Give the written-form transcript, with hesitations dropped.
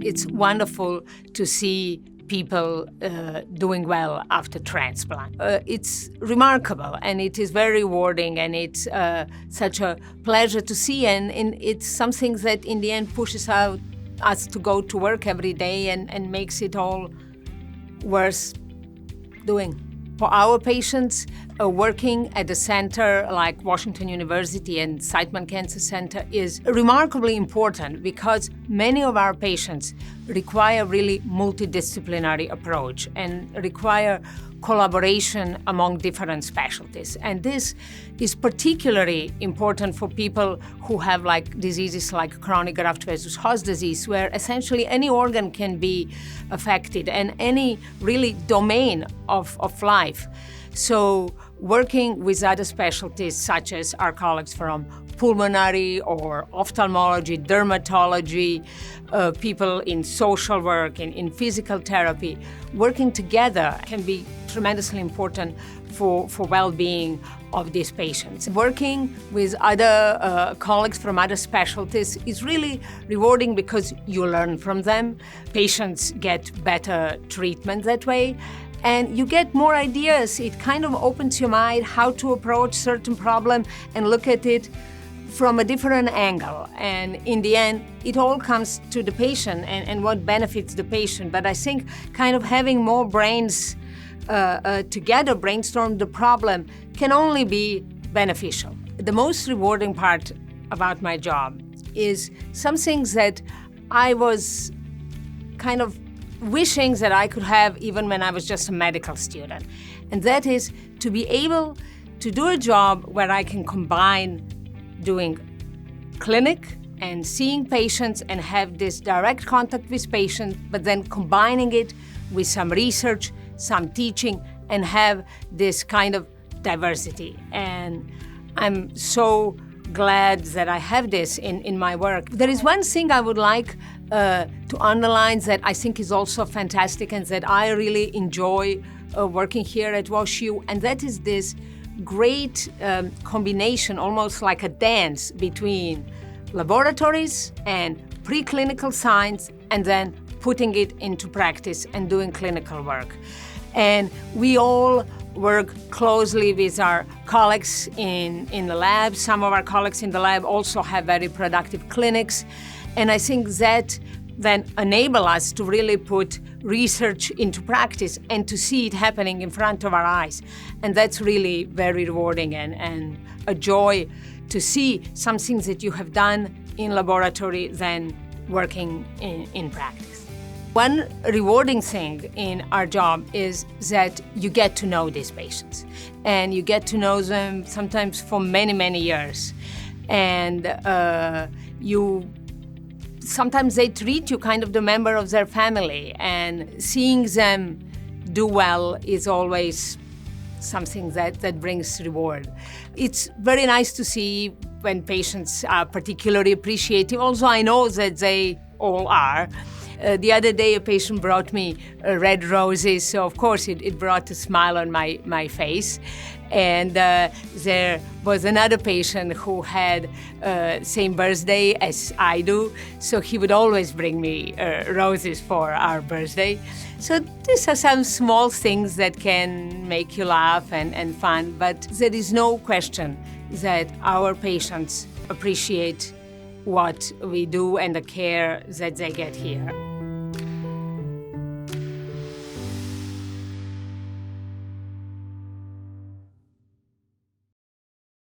It's wonderful to see people doing well after transplant. It's remarkable, and it is very rewarding, and it's such a pleasure to see, and it's something that in the end pushes out us to go to work every day and makes it all worth doing. For our patients, working at a center like Washington University and Siteman Cancer Center is remarkably important because many of our patients require really multidisciplinary approach and require collaboration among different specialties. And this is particularly important for people who have diseases like chronic graft-versus-host disease, where essentially any organ can be affected and any really domain of life. So working with other specialties such as our colleagues from pulmonary or ophthalmology, dermatology, people in social work, in physical therapy, working together can be tremendously important for well-being of these patients. Working with other colleagues from other specialties is really rewarding because you learn from them. Patients get better treatment that way, and you get more ideas. It kind of opens your mind how to approach certain problem and look at it from a different angle. And in the end, it all comes to the patient and what benefits the patient. But I think kind of having more brains together brainstorm the problem can only be beneficial. The most rewarding part about my job is some things that I was kind of wishing that I could have even when I was just a medical student. And that is to be able to do a job where I can combine doing clinic and seeing patients and have this direct contact with patients, but then combining it with some research, some teaching, and have this kind of diversity. And I'm so glad that I have this in my work. There is one thing I would like to underline that I think is also fantastic and that I really enjoy working here at WashU, and that is this great combination, almost like a dance between laboratories and preclinical science, and then putting it into practice and doing clinical work. And we all work closely with our colleagues in the lab. Some of our colleagues in the lab also have very productive clinics. And I think that then enable us to really put research into practice and to see it happening in front of our eyes. And that's really very rewarding and a joy to see some things that you have done in laboratory than working in practice. One rewarding thing in our job is that you get to know these patients, and you get to know them sometimes for many, many years. And sometimes they treat you kind of the member of their family, and seeing them do well is always something that brings reward. It's very nice to see when patients are particularly appreciative. Also, I know that they all are. The other day, a patient brought me red roses, so of course it brought a smile on my face. And there was another patient who had same birthday as I do, so he would always bring me roses for our birthday. So these are some small things that can make you laugh and fun, but there is no question that our patients appreciate what we do and the care that they get here.